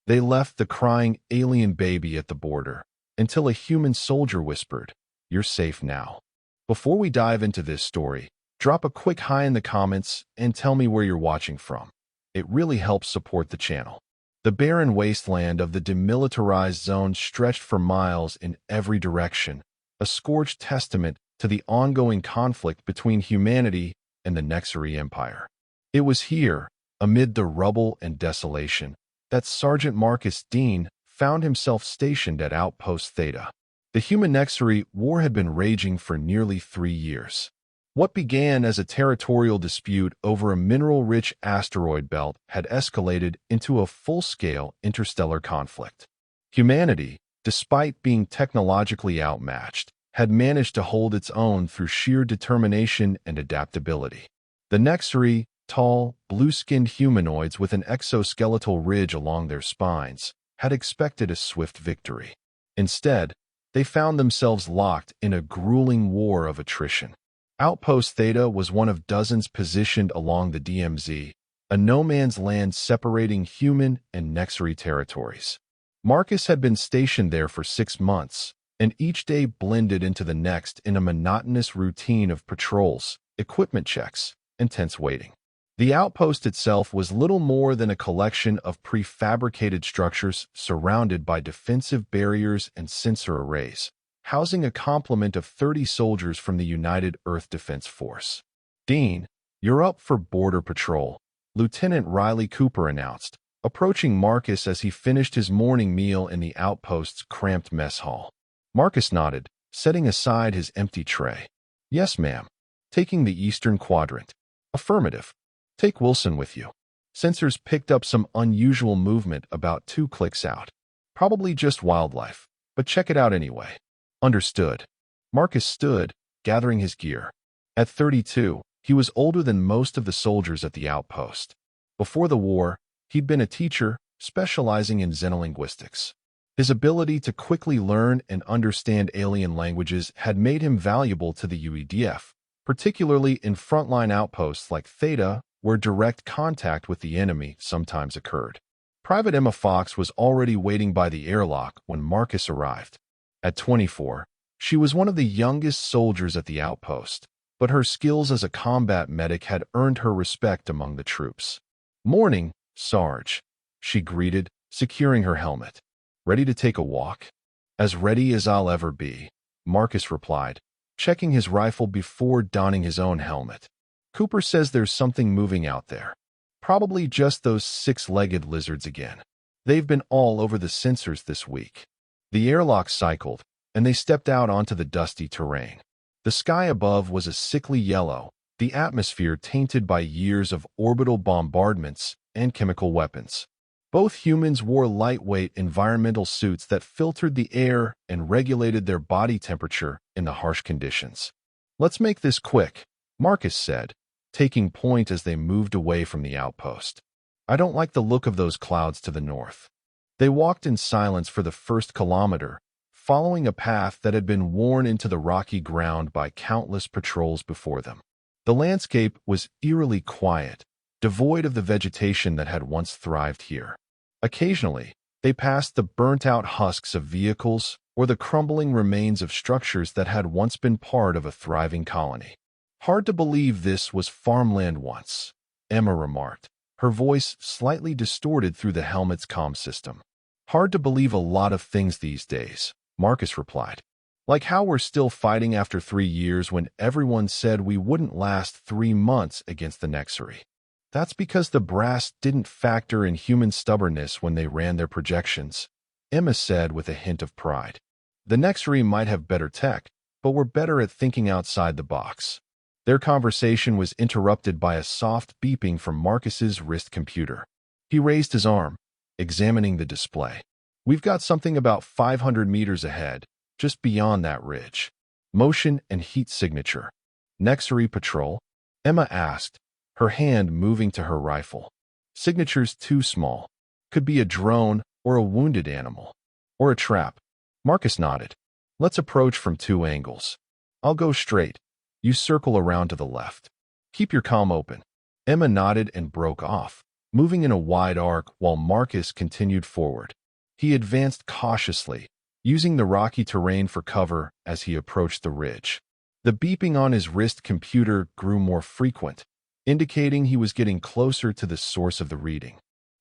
They left the crying alien baby at the border until a human soldier whispered, "You're safe now." Before we dive into this story, drop a quick hi in the comments and tell me where you're watching from. It really helps support the channel. The barren wasteland of the demilitarized zone stretched for miles in every direction, a scorched testament to the ongoing conflict between humanity and the Nexari Empire. It was here, amid the rubble and desolation, that Sergeant Marcus Dean found himself stationed at Outpost Theta. The human-Nexari war had been raging for nearly 3 years. What began as a territorial dispute over a mineral-rich asteroid belt had escalated into a full-scale interstellar conflict. Humanity, despite being technologically outmatched, had managed to hold its own through sheer determination and adaptability. The Nexari, tall, blue-skinned humanoids with an exoskeletal ridge along their spines, had expected a swift victory. Instead, they found themselves locked in a grueling war of attrition. Outpost Theta was one of dozens positioned along the DMZ, a no-man's land separating human and Nexari territories. Marcus had been stationed there for 6 months, and each day blended into the next in a monotonous routine of patrols, equipment checks, and tense waiting. The outpost itself was little more than a collection of prefabricated structures surrounded by defensive barriers and sensor arrays, housing a complement of 30 soldiers from the United Earth Defense Force. "Dean, you're up for border patrol," Lieutenant Riley Cooper announced, approaching Marcus as he finished his morning meal in the outpost's cramped mess hall. Marcus nodded, setting aside his empty tray. "Yes, ma'am. Taking the Eastern Quadrant." "Affirmative. Take Wilson with you." Sensors picked up some unusual movement about 2 clicks out. "Probably just wildlife, but check it out anyway." "Understood." Marcus stood, gathering his gear. At 32, he was older than most of the soldiers at the outpost. Before the war, he'd been a teacher, specializing in xenolinguistics. His ability to quickly learn and understand alien languages had made him valuable to the UEDF, particularly in frontline outposts like Theta, where direct contact with the enemy sometimes occurred. Private Emma Fox was already waiting by the airlock when Marcus arrived. At 24, she was one of the youngest soldiers at the outpost, but her skills as a combat medic had earned her respect among the troops. "Morning, Sarge," she greeted, securing her helmet. "Ready to take a walk?" "As ready as I'll ever be," Marcus replied, checking his rifle before donning his own helmet. "Cooper says there's something moving out there. Probably just those 6-legged lizards again. They've been all over the sensors this week." The airlock cycled, and they stepped out onto the dusty terrain. The sky above was a sickly yellow, the atmosphere tainted by years of orbital bombardments and chemical weapons. Both humans wore lightweight environmental suits that filtered the air and regulated their body temperature in the harsh conditions. "Let's make this quick," Marcus said, taking point as they moved away from the outpost. "I don't like the look of those clouds to the north." They walked in silence for the first kilometer, following a path that had been worn into the rocky ground by countless patrols before them. The landscape was eerily quiet, devoid of the vegetation that had once thrived here. Occasionally, they passed the burnt-out husks of vehicles or the crumbling remains of structures that had once been part of a thriving colony. "Hard to believe this was farmland once," Emma remarked, her voice slightly distorted through the helmet's comm system. "Hard to believe a lot of things these days," Marcus replied. "Like how we're still fighting after 3 years when everyone said we wouldn't last 3 months against the Nexari. That's because the brass didn't factor in human stubbornness when they ran their projections," Emma said with a hint of pride. "The Nexari might have better tech, but we're better at thinking outside the box." Their conversation was interrupted by a soft beeping from Marcus's wrist computer. He raised his arm, examining the display. "We've got something about 500 meters ahead, just beyond that ridge. Motion and heat signature." "Nexari patrol?" Emma asked, her hand moving to her rifle. "Signature's too small. Could be a drone or a wounded animal. Or a trap." Marcus nodded. "Let's approach from 2 angles. I'll go straight. You circle around to the left. Keep your comm open." Emma nodded and broke off, moving in a wide arc while Marcus continued forward. He advanced cautiously, using the rocky terrain for cover as he approached the ridge. The beeping on his wrist computer grew more frequent, indicating he was getting closer to the source of the reading.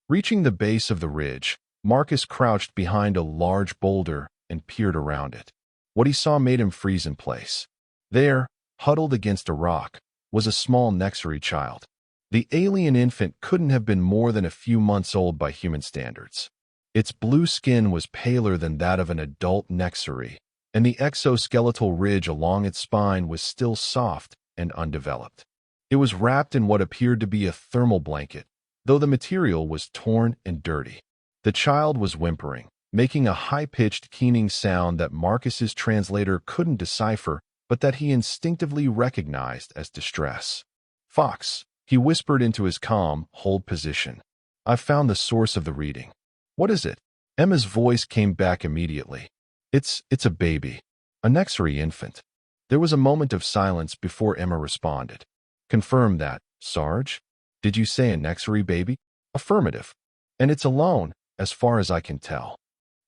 Reaching the base of the ridge, Marcus crouched behind a large boulder and peered around it. What he saw made him freeze in place. There, huddled against a rock, was a small Nexari child. The alien infant couldn't have been more than a few months old by human standards. Its blue skin was paler than that of an adult Nexari, and the exoskeletal ridge along its spine was still soft and undeveloped. It was wrapped in what appeared to be a thermal blanket, though the material was torn and dirty. The child was whimpering, making a high-pitched keening sound that Marcus's translator couldn't decipher, but that he instinctively recognized as distress. "Fox," he whispered into his calm, hold position. "I've found the source of the reading." "What is it?" Emma's voice came back immediately. It's a baby. A Nexari infant." There was a moment of silence before Emma responded. "Confirm that, Sarge. Did you say a Nexari baby?" "Affirmative. And it's alone, as far as I can tell."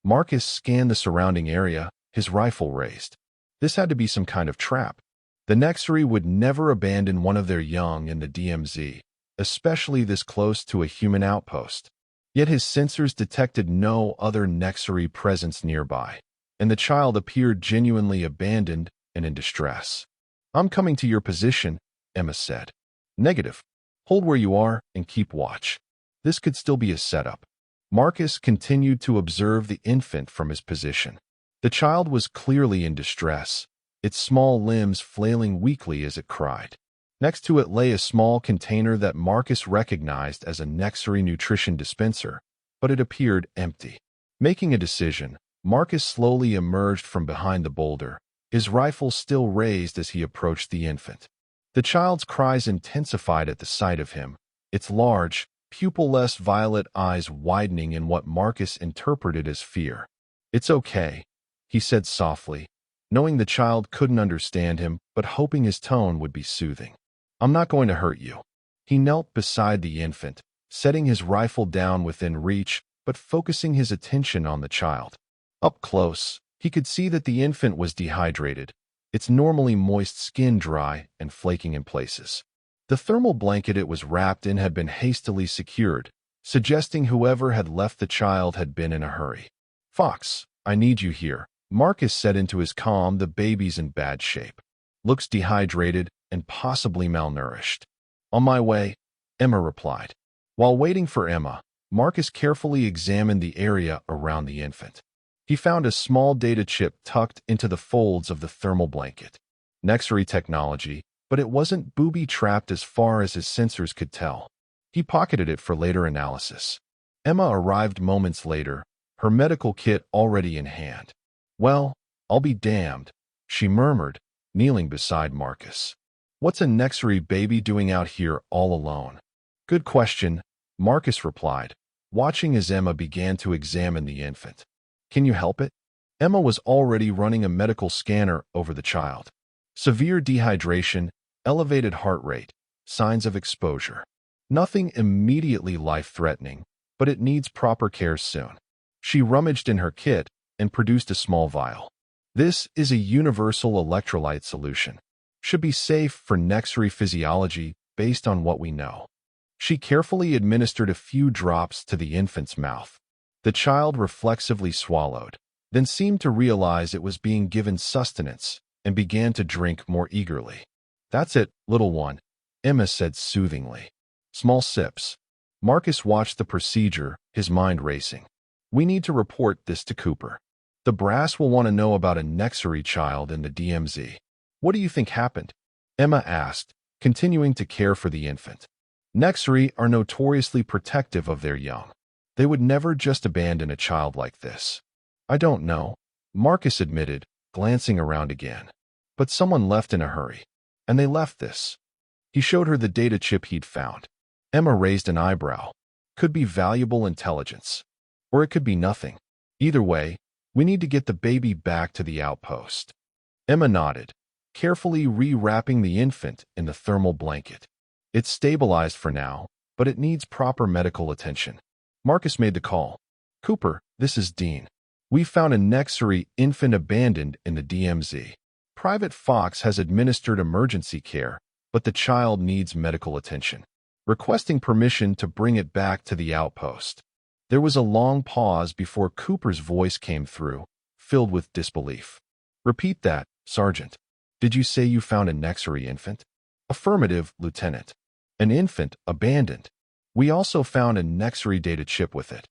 Marcus scanned the surrounding area, his rifle raised. This had to be some kind of trap. The Nexari would never abandon one of their young in the DMZ, especially this close to a human outpost. Yet his sensors detected no other Nexari presence nearby, and the child appeared genuinely abandoned and in distress. "I'm coming to your position," Emma said. "Negative. Hold where you are and keep watch. This could still be a setup." Marcus continued to observe the infant from his position. The child was clearly in distress, its small limbs flailing weakly as it cried. Next to it lay a small container that Marcus recognized as a Nexari nutrition dispenser, but it appeared empty. Making a decision, Marcus slowly emerged from behind the boulder, his rifle still raised as he approached the infant. The child's cries intensified at the sight of him, its large, pupil-less violet eyes widening in what Marcus interpreted as fear. "It's okay," he said softly, knowing the child couldn't understand him but hoping his tone would be soothing. "I'm not going to hurt you." He knelt beside the infant, setting his rifle down within reach but focusing his attention on the child. Up close, he could see that the infant was dehydrated, its normally moist skin dry and flaking in places. The thermal blanket it was wrapped in had been hastily secured, suggesting whoever had left the child had been in a hurry. "Fox, I need you here," Marcus said into his calm. "The baby's in bad shape. Looks dehydrated and possibly malnourished." "On my way," Emma replied. While waiting for Emma, Marcus carefully examined the area around the infant. He found a small data chip tucked into the folds of the thermal blanket. Nexari technology, but it wasn't booby-trapped as far as his sensors could tell. He pocketed it for later analysis. Emma arrived moments later, her medical kit already in hand. "Well, I'll be damned," she murmured, kneeling beside Marcus. "What's a Nexari baby doing out here all alone?" "Good question," Marcus replied, watching as Emma began to examine the infant. "Can you help it?" Emma was already running a medical scanner over the child. Severe dehydration, elevated heart rate, signs of exposure. Nothing immediately life-threatening, but it needs proper care soon. She rummaged in her kit and produced a small vial. "This is a universal electrolyte solution. Should be safe for Nexari physiology based on what we know." She carefully administered a few drops to the infant's mouth. The child reflexively swallowed, then seemed to realize it was being given sustenance and began to drink more eagerly. "That's it, little one," Emma said soothingly. "Small sips." Marcus watched the procedure, his mind racing. "We need to report this to Cooper. The brass will want to know about a Nexari child in the DMZ." "What do you think happened?" Emma asked, continuing to care for the infant. Nexari are notoriously protective of their young. They would never just abandon a child like this. "I don't know," Marcus admitted, glancing around again. "But someone left in a hurry. And they left this." He showed her the data chip he'd found. Emma raised an eyebrow. "Could be valuable intelligence. Or it could be nothing. Either way, we need to get the baby back to the outpost." Emma nodded, carefully rewrapping the infant in the thermal blanket. "It's stabilized for now, but it needs proper medical attention. Marcus made the call. Cooper, this is Dean. We found a Nexary infant abandoned in the DMZ. Private Fox has administered emergency care, but the child needs medical attention. Requesting permission to bring it back to the outpost. There was a long pause before Cooper's voice came through, filled with disbelief. Repeat that, Sergeant. Did you say you found a Nexary infant? Affirmative, Lieutenant. An infant abandoned. We also found a Nexary data chip with it.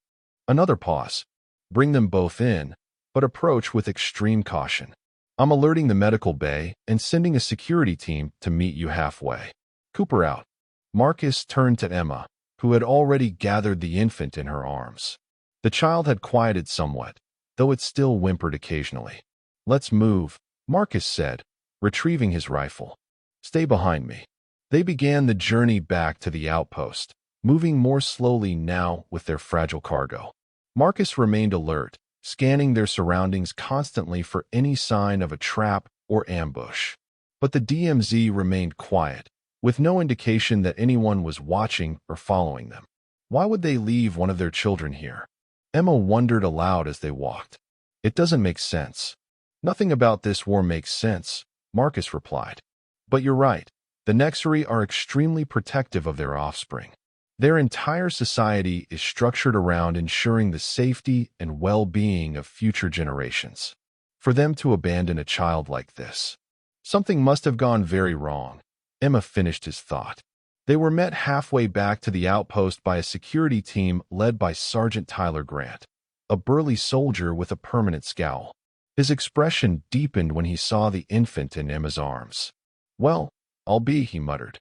Another pause. Bring them both in, but approach with extreme caution. I'm alerting the medical bay and sending a security team to meet you halfway. Cooper out. Marcus turned to Emma, who had already gathered the infant in her arms. The child had quieted somewhat, though it still whimpered occasionally. Let's move, Marcus said, retrieving his rifle. Stay behind me. They began the journey back to the outpost, moving more slowly now with their fragile cargo. Marcus remained alert, scanning their surroundings constantly for any sign of a trap or ambush. But the DMZ remained quiet, with no indication that anyone was watching or following them. Why would they leave one of their children here? Emma wondered aloud as they walked. It doesn't make sense. Nothing about this war makes sense, Marcus replied. But you're right. The Nexary are extremely protective of their offspring. Their entire society is structured around ensuring the safety and well-being of future generations. For them to abandon a child like this, something must have gone very wrong. Emma finished his thought. They were met halfway back to the outpost by a security team led by Sergeant Tyler Grant, a burly soldier with a permanent scowl. His expression deepened when he saw the infant in Emma's arms. Well, I'll be, he muttered.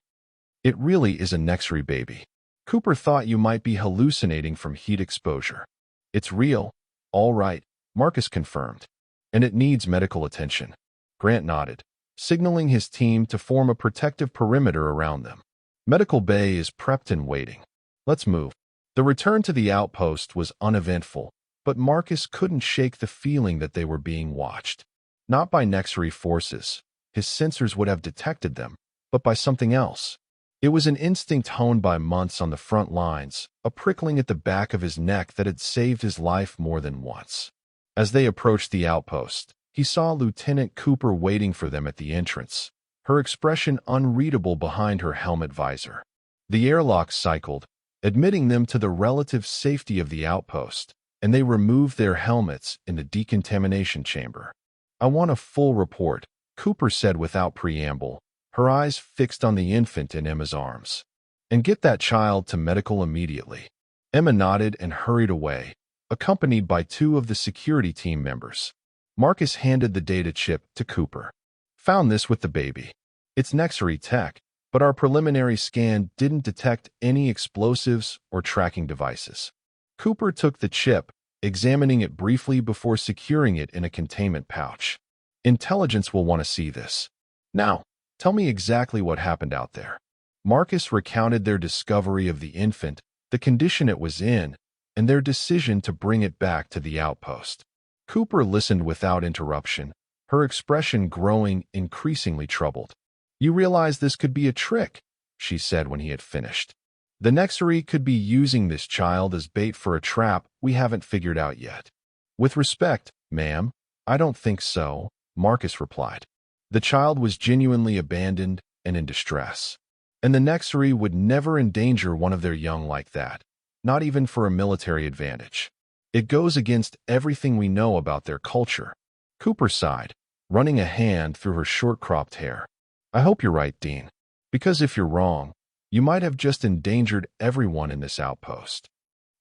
It really is a Nexary baby. Cooper thought you might be hallucinating from heat exposure. It's real. All right, Marcus confirmed. And it needs medical attention. Grant nodded, signaling his team to form a protective perimeter around them. Medical bay is prepped and waiting. Let's move. The return to the outpost was uneventful, but Marcus couldn't shake the feeling that they were being watched. Not by Nexary forces. His sensors would have detected them, but by something else. It was an instinct honed by months on the front lines, a prickling at the back of his neck that had saved his life more than once. As they approached the outpost, he saw Lieutenant Cooper waiting for them at the entrance, her expression unreadable behind her helmet visor. The airlock cycled, admitting them to the relative safety of the outpost, and they removed their helmets in the decontamination chamber. I want a full report, Cooper said without preamble, her eyes fixed on the infant in Emma's arms. And get that child to medical immediately. Emma nodded and hurried away, accompanied by two of the security team members. Marcus handed the data chip to Cooper. Found this with the baby. It's Nexary tech, but our preliminary scan didn't detect any explosives or tracking devices. Cooper took the chip, examining it briefly before securing it in a containment pouch. Intelligence will want to see this. Now, tell me exactly what happened out there. Marcus recounted their discovery of the infant, the condition it was in, and their decision to bring it back to the outpost. Cooper listened without interruption, her expression growing increasingly troubled. You realize this could be a trick, she said when he had finished. The Nexary could be using this child as bait for a trap we haven't figured out yet. With respect, ma'am, I don't think so, Marcus replied. The child was genuinely abandoned and in distress. And the Nexary would never endanger one of their young like that, not even for a military advantage. It goes against everything we know about their culture. Cooper sighed, running a hand through her short-cropped hair. I hope you're right, Dean. Because if you're wrong, you might have just endangered everyone in this outpost.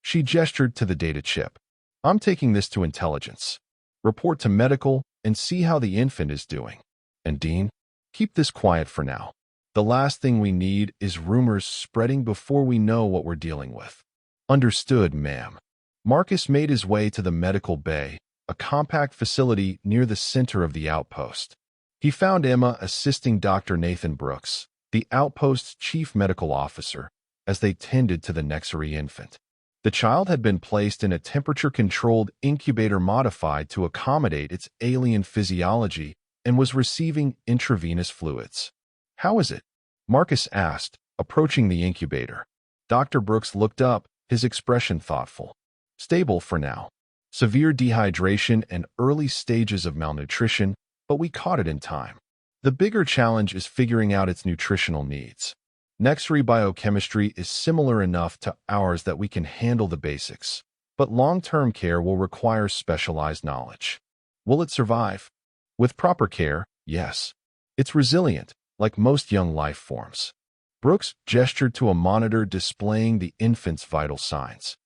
She gestured to the data chip. I'm taking this to intelligence. Report to medical and see how the infant is doing. And Dean, keep this quiet for now. The last thing we need is rumors spreading before we know what we're dealing with. Understood, ma'am. Marcus made his way to the medical bay, a compact facility near the center of the outpost. He found Emma assisting Dr. Nathan Brooks, the outpost's chief medical officer, as they tended to the Nexary infant. The child had been placed in a temperature-controlled incubator modified to accommodate its alien physiology and was receiving intravenous fluids. How is it? Marcus asked, approaching the incubator. Dr. Brooks looked up, his expression thoughtful. Stable for now. Severe dehydration and early stages of malnutrition, but we caught it in time. The bigger challenge is figuring out its nutritional needs. Nexury biochemistry is similar enough to ours that we can handle the basics, but long-term care will require specialized knowledge. Will it survive? With proper care, yes. It's resilient, like most young life forms. Brooks gestured to a monitor displaying the infant's vital signs.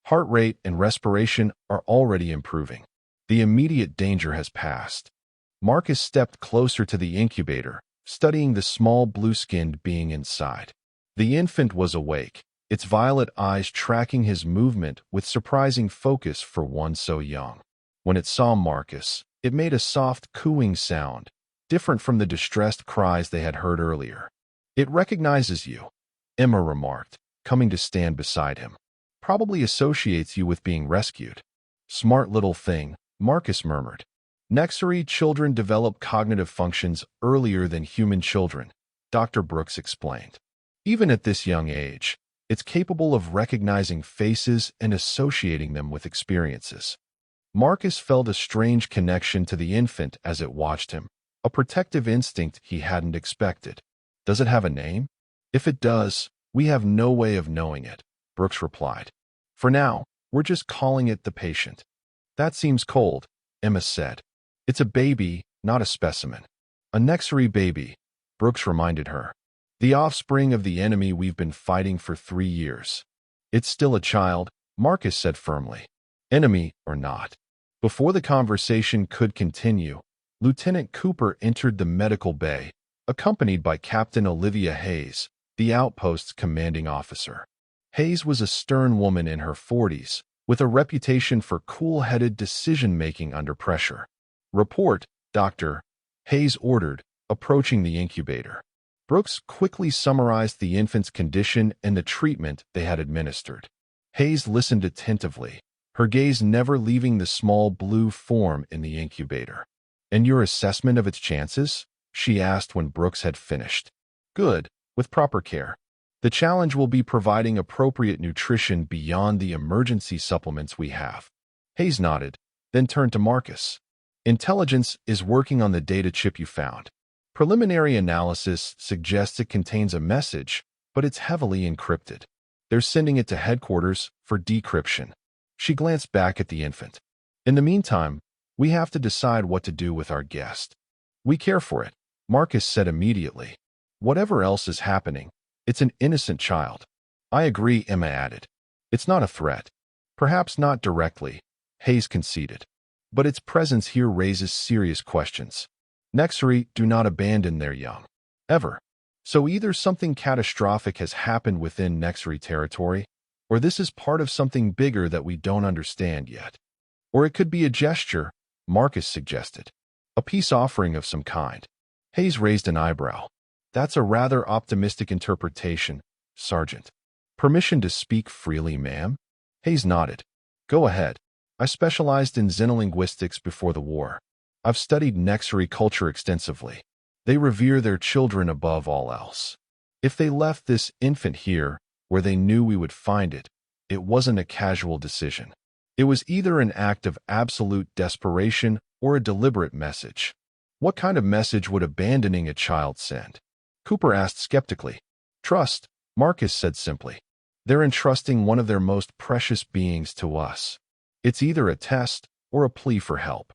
Heart rate and respiration are already improving. The immediate danger has passed. Marcus stepped closer to the incubator, studying the small blue-skinned being inside. The infant was awake, its violet eyes tracking his movement with surprising focus for one so young. When it saw Marcus, it made a soft cooing sound, different from the distressed cries they had heard earlier. "It recognizes you," Emma remarked, coming to stand beside him. "Probably associates you with being rescued." "Smart little thing," Marcus murmured. Nexury children develop cognitive functions earlier than human children, Dr. Brooks explained. Even at this young age, it's capable of recognizing faces and associating them with experiences. Marcus felt a strange connection to the infant as it watched him, a protective instinct he hadn't expected. "Does it have a name?" "If it does, we have no way of knowing it," Brooks replied. "For now, we're just calling it the patient." "That seems cold," Emma said. "It's a baby, not a specimen." "A Nexury baby," Brooks reminded her. "The offspring of the enemy we've been fighting for 3 years." "It's still a child," Marcus said firmly. "Enemy or not." Before the conversation could continue, Lieutenant Cooper entered the medical bay, accompanied by Captain Olivia Hayes, the outpost's commanding officer. Hayes was a stern woman in her 40s, with a reputation for cool-headed decision-making under pressure. "Report, Doctor," Hayes ordered, approaching the incubator. Brooks quickly summarized the infant's condition and the treatment they had administered. Hayes listened attentively, her gaze never leaving the small blue form in the incubator. "And your assessment of its chances?" she asked when Brooks had finished. "Good, with proper care. The challenge will be providing appropriate nutrition beyond the emergency supplements we have." Hayes nodded, then turned to Marcus. "Intelligence is working on the data chip you found. Preliminary analysis suggests it contains a message, but it's heavily encrypted. They're sending it to headquarters for decryption." She glanced back at the infant. "In the meantime, we have to decide what to do with our guest." "We care for it," Marcus said immediately. "Whatever else is happening, it's an innocent child." "I agree," Emma added. "It's not a threat. Perhaps not directly," Hayes conceded. "But its presence here raises serious questions. Nexury do not abandon their young. Ever. So either something catastrophic has happened within Nexury territory, or this is part of something bigger that we don't understand yet. Or it could be a gesture," Marcus suggested. "A peace offering of some kind." Hayes raised an eyebrow. "That's a rather optimistic interpretation, Sergeant." "Permission to speak freely, ma'am?" Hayes nodded. "Go ahead. I specialized in xenolinguistics before the war. I've studied Nexury culture extensively. They revere their children above all else. If they left this infant here, where they knew we would find it, it wasn't a casual decision. It was either an act of absolute desperation or a deliberate message." "What kind of message would abandoning a child send?" Cooper asked skeptically. "Trust," Marcus said simply. "They're entrusting one of their most precious beings to us. It's either a test or a plea for help."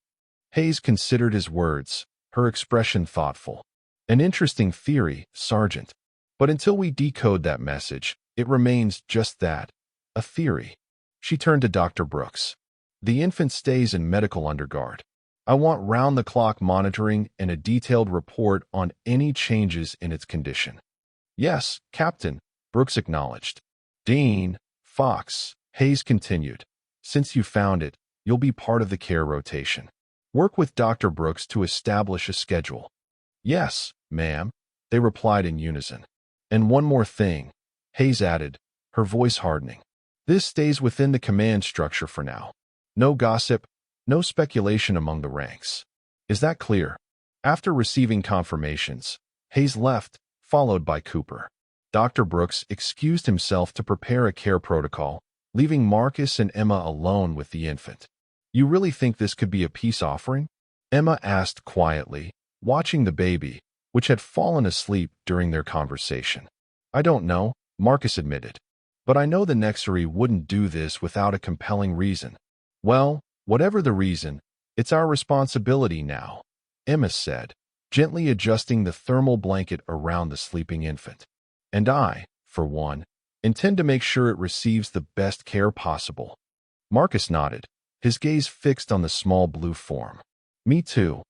Hayes considered his words, her expression thoughtful. "An interesting theory, Sergeant. But until we decode that message, it remains just that, a theory." She turned to Dr. Brooks. "The infant stays in medical underguard. I want round-the-clock monitoring and a detailed report on any changes in its condition." "Yes, Captain," Brooks acknowledged. "Dean, Fox," Hayes continued. "Since you found it, you'll be part of the care rotation. Work with Dr. Brooks to establish a schedule." "Yes, ma'am," they replied in unison. "And one more thing," Hayes added, her voice hardening. "This stays within the command structure for now. No gossip, no speculation among the ranks. Is that clear?" After receiving confirmations, Hayes left, followed by Cooper. Dr. Brooks excused himself to prepare a care protocol, leaving Marcus and Emma alone with the infant. You really think this could be a peace offering? Emma asked quietly, watching the baby, which had fallen asleep during their conversation. I don't know, Marcus admitted. But I know the Nexary wouldn't do this without a compelling reason. Well, whatever the reason, it's our responsibility now, Emma said, gently adjusting the thermal blanket around the sleeping infant. And I, for one, intend to make sure it receives the best care possible. Marcus nodded, his gaze fixed on the small blue form. Me too.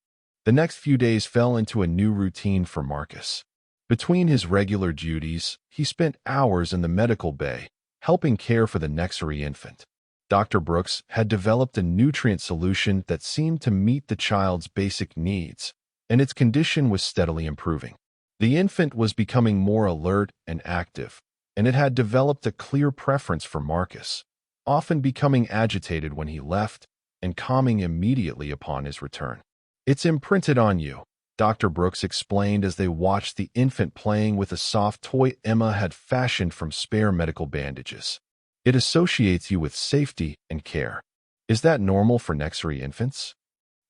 The next few days fell into a new routine for Marcus. Between his regular duties, he spent hours in the medical bay, helping care for the Nexary infant. Dr. Brooks had developed a nutrient solution that seemed to meet the child's basic needs, and its condition was steadily improving. The infant was becoming more alert and active, and it had developed a clear preference for Marcus, often becoming agitated when he left and calming immediately upon his return. It's imprinted on you, Dr. Brooks explained as they watched the infant playing with a soft toy Emma had fashioned from spare medical bandages. It associates you with safety and care. Is that normal for Nexary infants?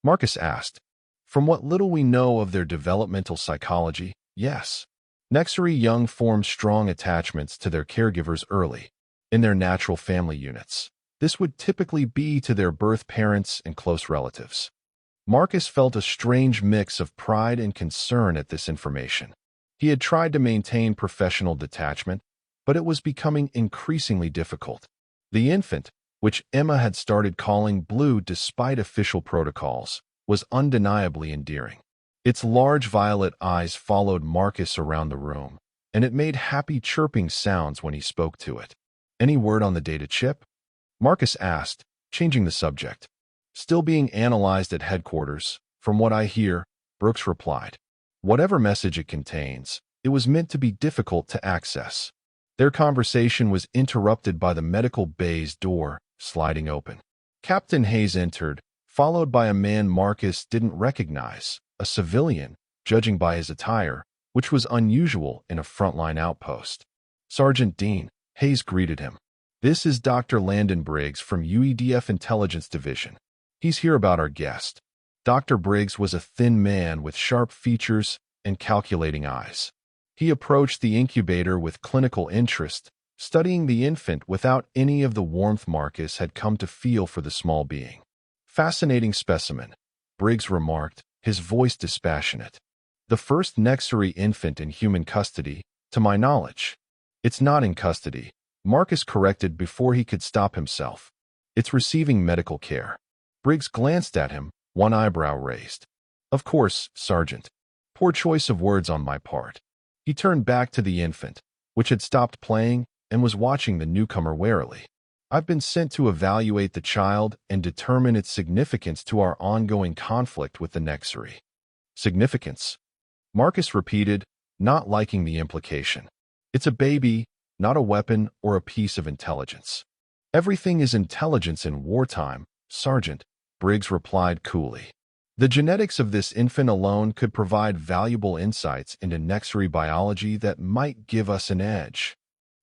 Marcus asked. From what little we know of their developmental psychology, yes. Nexary young form strong attachments to their caregivers early, in their natural family units. This would typically be to their birth parents and close relatives. Marcus felt a strange mix of pride and concern at this information. He had tried to maintain professional detachment, but it was becoming increasingly difficult. The infant, which Emma had started calling Blue despite official protocols, was undeniably endearing. Its large violet eyes followed Marcus around the room, and it made happy chirping sounds when he spoke to it. Any word on the data chip? Marcus asked, changing the subject. Still being analyzed at headquarters, from what I hear, Brooks replied. Whatever message it contains, it was meant to be difficult to access. Their conversation was interrupted by the medical bay's door sliding open. Captain Hayes entered, followed by a man Marcus didn't recognize, a civilian, judging by his attire, which was unusual in a frontline outpost. Sergeant Dean, Hayes greeted him. This is Dr. Landon Briggs from UEDF Intelligence Division. He's here about our guest. Dr. Briggs was a thin man with sharp features and calculating eyes. He approached the incubator with clinical interest, studying the infant without any of the warmth Marcus had come to feel for the small being. Fascinating specimen, Briggs remarked, his voice dispassionate. The first Nexary infant in human custody, to my knowledge. It's not in custody, Marcus corrected before he could stop himself. It's receiving medical care. Briggs glanced at him, one eyebrow raised. Of course, Sergeant. Poor choice of words on my part. He turned back to the infant, which had stopped playing and was watching the newcomer warily. I've been sent to evaluate the child and determine its significance to our ongoing conflict with the Nexary. Significance? Marcus repeated, not liking the implication. It's a baby, not a weapon or a piece of intelligence. Everything is intelligence in wartime, Sergeant, Briggs replied coolly. The genetics of this infant alone could provide valuable insights into Nexary biology that might give us an edge.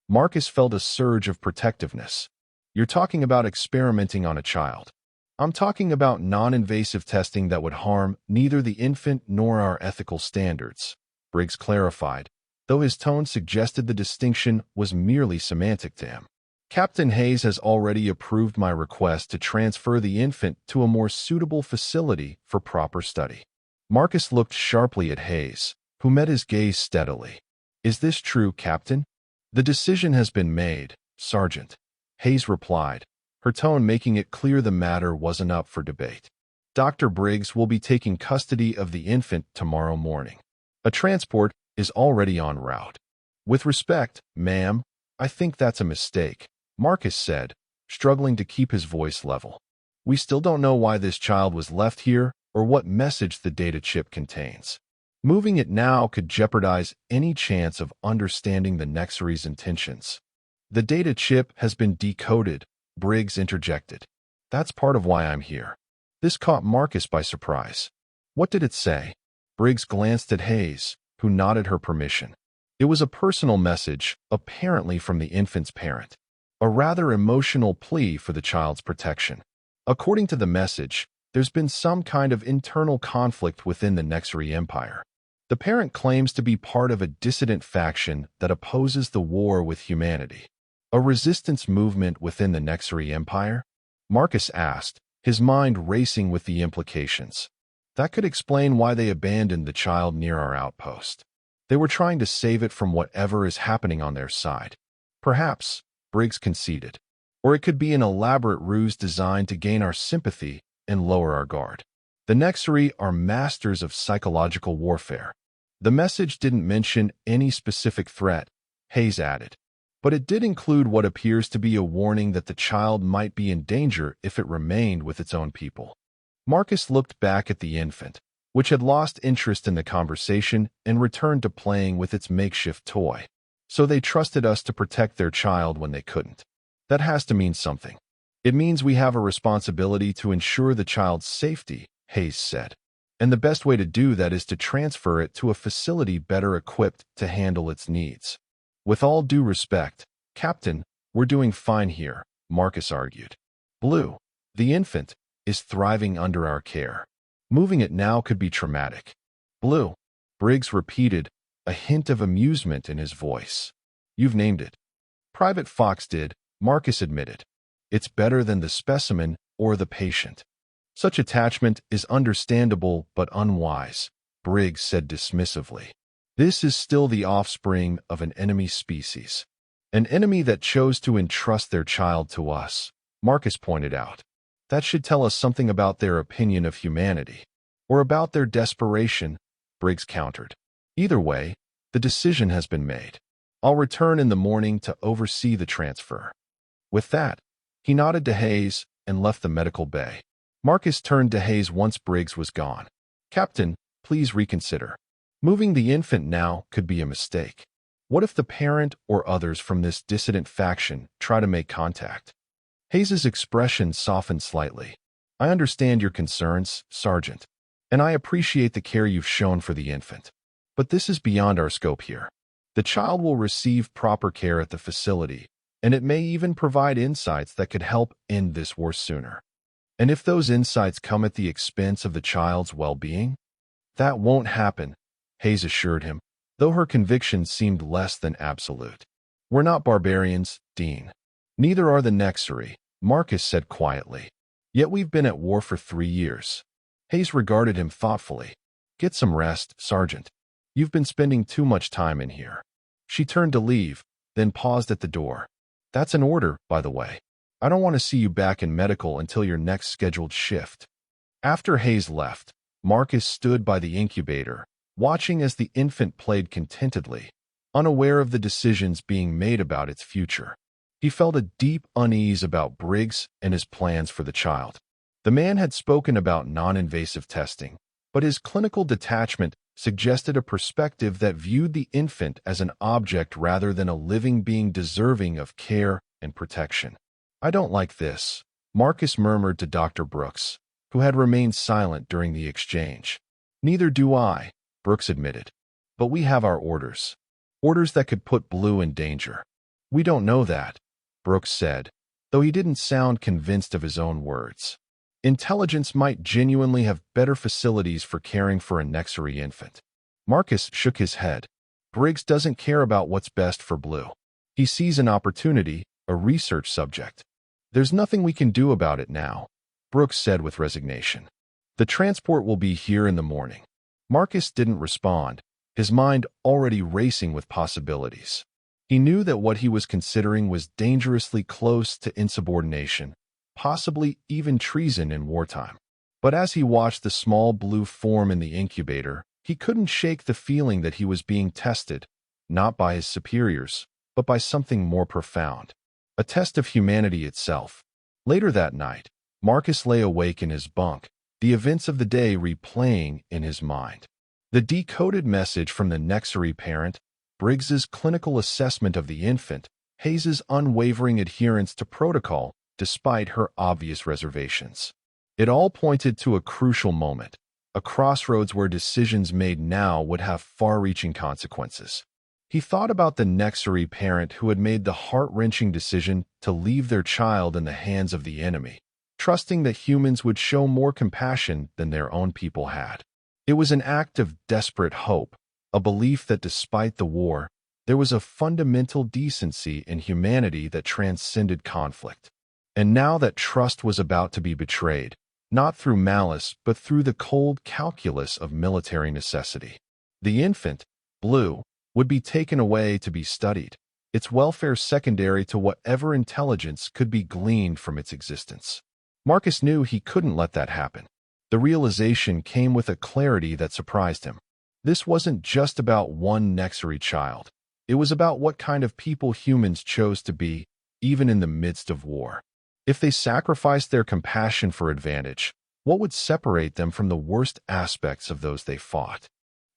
Marcus felt a surge of protectiveness. You're talking about experimenting on a child. I'm talking about non-invasive testing that would harm neither the infant nor our ethical standards, Briggs clarified, though his tone suggested the distinction was merely semantic to him. Captain Hayes has already approved my request to transfer the infant to a more suitable facility for proper study. Marcus looked sharply at Hayes, who met his gaze steadily. Is this true, Captain? The decision has been made, Sergeant, Hayes replied, her tone making it clear the matter wasn't up for debate. Dr. Briggs will be taking custody of the infant tomorrow morning. A transport is already en route. With respect, ma'am, I think that's a mistake, Marcus said, struggling to keep his voice level. We still don't know why this child was left here or what message the data chip contains. Moving it now could jeopardize any chance of understanding the Nexary's intentions. The data chip has been decoded, Briggs interjected. That's part of why I'm here. This caught Marcus by surprise. What did it say? Briggs glanced at Hayes, who nodded her permission. It was a personal message, apparently from the infant's parent, a rather emotional plea for the child's protection. According to the message, there's been some kind of internal conflict within the Nexari Empire. The parent claims to be part of a dissident faction that opposes the war with humanity. A resistance movement within the Nexari Empire? Marcus asked, his mind racing with the implications. That could explain why they abandoned the child near our outpost. They were trying to save it from whatever is happening on their side. Perhaps, Briggs conceded. Or it could be an elaborate ruse designed to gain our sympathy and lower our guard. The Nexari are masters of psychological warfare. The message didn't mention any specific threat, Hayes added, but it did include what appears to be a warning that the child might be in danger if it remained with its own people. Marcus looked back at the infant, which had lost interest in the conversation and returned to playing with its makeshift toy. So they trusted us to protect their child when they couldn't. That has to mean something. It means we have a responsibility to ensure the child's safety, Hayes said. And the best way to do that is to transfer it to a facility better equipped to handle its needs. With all due respect, Captain, we're doing fine here, Marcus argued. Blue, the infant, is thriving under our care. Moving it now could be traumatic. Blue, Briggs repeated, a hint of amusement in his voice. You've named it. Private Fox did, Marcus admitted. It's better than the specimen or the patient. Such attachment is understandable but unwise, Briggs said dismissively. This is still the offspring of an enemy species. An enemy that chose to entrust their child to us, Marcus pointed out. That should tell us something about their opinion of humanity. Or about their desperation, Briggs countered. Either way, the decision has been made. I'll return in the morning to oversee the transfer. With that, he nodded to Hayes and left the medical bay. Marcus turned to Hayes once Briggs was gone. Captain, please reconsider. Moving the infant now could be a mistake. What if the parent or others from this dissident faction try to make contact? Hayes's expression softened slightly. I understand your concerns, Sergeant, and I appreciate the care you've shown for the infant. But this is beyond our scope here. The child will receive proper care at the facility, and it may even provide insights that could help end this war sooner. And if those insights come at the expense of the child's well-being? That won't happen, Hayes assured him, though her conviction seemed less than absolute. We're not barbarians, Dean. Neither are the Nexari, Marcus said quietly. Yet we've been at war for 3 years. Hayes regarded him thoughtfully. Get some rest, Sergeant. You've been spending too much time in here. She turned to leave, then paused at the door. That's an order, by the way. I don't want to see you back in medical until your next scheduled shift. After Hayes left, Marcus stood by the incubator, watching as the infant played contentedly, unaware of the decisions being made about its future. He felt a deep unease about Briggs and his plans for the child. The man had spoken about non-invasive testing, but his clinical detachment suggested a perspective that viewed the infant as an object rather than a living being deserving of care and protection. I don't like this, Marcus murmured to Dr. Brooks, who had remained silent during the exchange. Neither do I, Brooks admitted. But we have our orders. Orders that could put Blue in danger. We don't know that, Brooks said, though he didn't sound convinced of his own words. Intelligence might genuinely have better facilities for caring for a Nexari infant. Marcus shook his head. Briggs doesn't care about what's best for Blue. He sees an opportunity, a research subject. There's nothing we can do about it now, Brooks said with resignation. The transport will be here in the morning. Marcus didn't respond, his mind already racing with possibilities. He knew that what he was considering was dangerously close to insubordination, possibly even treason in wartime. But as he watched the small blue form in the incubator, he couldn't shake the feeling that he was being tested, not by his superiors, but by something more profound. A test of humanity itself. Later that night, Marcus lay awake in his bunk, the events of the day replaying in his mind. The decoded message from the Nexari parent, Briggs's clinical assessment of the infant, Hayes's unwavering adherence to protocol despite her obvious reservations. It all pointed to a crucial moment, a crossroads where decisions made now would have far-reaching consequences. He thought about the Nexary parent who had made the heart-wrenching decision to leave their child in the hands of the enemy, trusting that humans would show more compassion than their own people had. It was an act of desperate hope, a belief that despite the war, there was a fundamental decency in humanity that transcended conflict. And now that trust was about to be betrayed, not through malice but through the cold calculus of military necessity. The infant, Blue, would be taken away to be studied, its welfare secondary to whatever intelligence could be gleaned from its existence. Marcus knew he couldn't let that happen. The realization came with a clarity that surprised him. This wasn't just about one Nexary child. It was about what kind of people humans chose to be, even in the midst of war. If they sacrificed their compassion for advantage, what would separate them from the worst aspects of those they fought?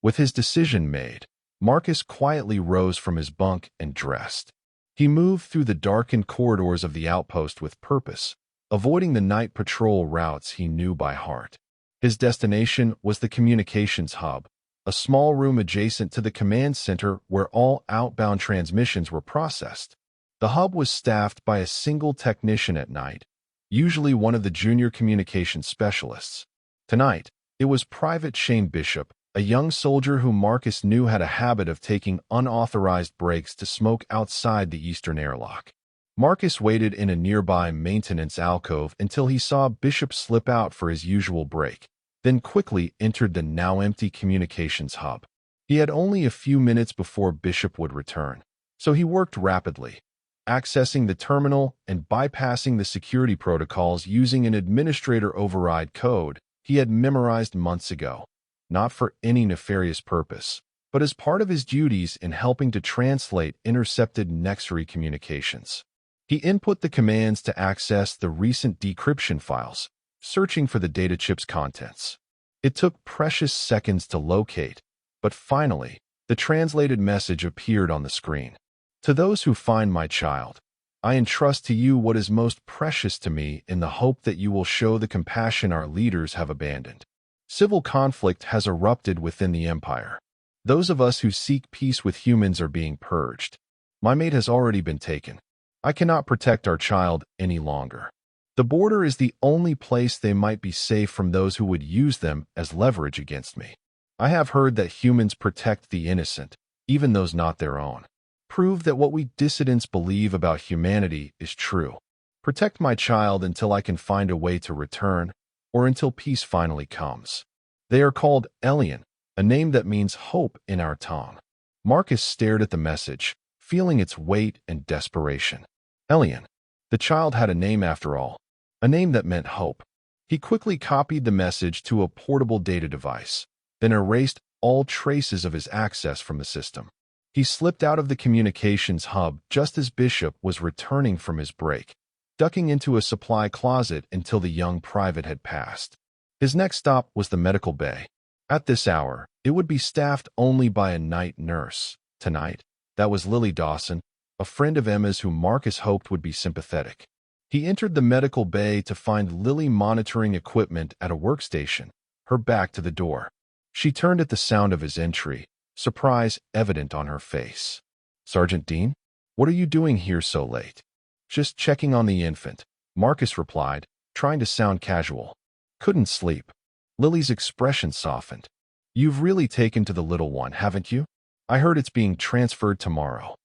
With his decision made, Marcus quietly rose from his bunk and dressed. He moved through the darkened corridors of the outpost with purpose, avoiding the night patrol routes he knew by heart. His destination was the communications hub, a small room adjacent to the command center where all outbound transmissions were processed. The hub was staffed by a single technician at night, usually one of the junior communications specialists. Tonight, it was Private Shane Bishop, a young soldier who Marcus knew had a habit of taking unauthorized breaks to smoke outside the eastern airlock. Marcus waited in a nearby maintenance alcove until he saw Bishop slip out for his usual break, then quickly entered the now-empty communications hub. He had only a few minutes before Bishop would return, so he worked rapidly, accessing the terminal and bypassing the security protocols using an administrator override code he had memorized months ago, not for any nefarious purpose, but as part of his duties in helping to translate intercepted Nexary communications. He input the commands to access the recent decryption files, searching for the data chip's contents. It took precious seconds to locate, but finally, the translated message appeared on the screen. To those who find my child, I entrust to you what is most precious to me in the hope that you will show the compassion our leaders have abandoned. Civil conflict has erupted within the Empire. Those of us who seek peace with humans are being purged. My mate has already been taken. I cannot protect our child any longer. The border is the only place they might be safe from those who would use them as leverage against me. I have heard that humans protect the innocent, even those not their own. Prove that what we dissidents believe about humanity is true. Protect my child until I can find a way to return, or until peace finally comes. They are called Elian, a name that means hope in our tongue. Marcus stared at the message, feeling its weight and desperation. Elian. The child had a name after all, a name that meant hope. He quickly copied the message to a portable data device, then erased all traces of his access from the system. He slipped out of the communications hub just as Bishop was returning from his break, ducking into a supply closet until the young private had passed. His next stop was the medical bay. At this hour, it would be staffed only by a night nurse. Tonight, that was Lily Dawson, a friend of Emma's who Marcus hoped would be sympathetic. He entered the medical bay to find Lily monitoring equipment at a workstation, her back to the door. She turned at the sound of his entry, surprise evident on her face. "Sergeant Dean, what are you doing here so late?" "Just checking on the infant," Marcus replied, trying to sound casual. "Couldn't sleep." Lily's expression softened. "You've really taken to the little one, haven't you? I heard it's being transferred tomorrow."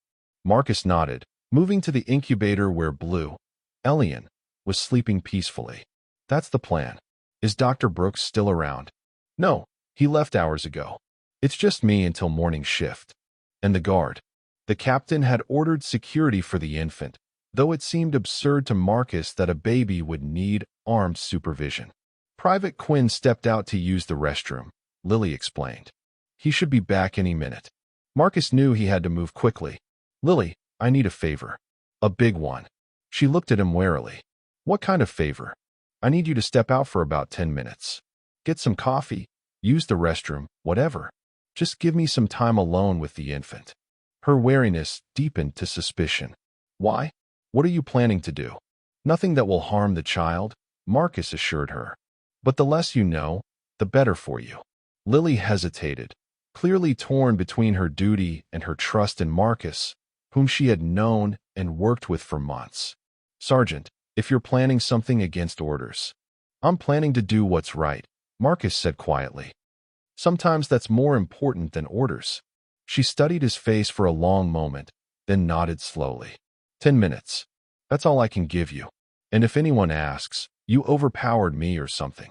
Marcus nodded, moving to the incubator where Blue, Elian, was sleeping peacefully. "That's the plan. Is Dr. Brooks still around?" "No, he left hours ago. It's just me until morning shift." "And the guard?" The captain had ordered security for the infant, though it seemed absurd to Marcus that a baby would need armed supervision. "Private Quinn stepped out to use the restroom," Lily explained. "He should be back any minute." Marcus knew he had to move quickly. "Lily, I need a favor." "A big one." She looked at him warily. "What kind of favor?" "I need you to step out for about 10 minutes. Get some coffee, use the restroom, whatever. Just give me some time alone with the infant." Her wariness deepened to suspicion. "Why? What are you planning to do?" "Nothing that will harm the child," Marcus assured her. "But the less you know, the better for you." Lily hesitated, clearly torn between her duty and her trust in Marcus, whom she had known and worked with for months. "Sergeant, if you're planning something against orders." "I'm planning to do what's right," Marcus said quietly. "Sometimes that's more important than orders." She studied his face for a long moment, then nodded slowly. 10 minutes. That's all I can give you. And if anyone asks, you overpowered me or something."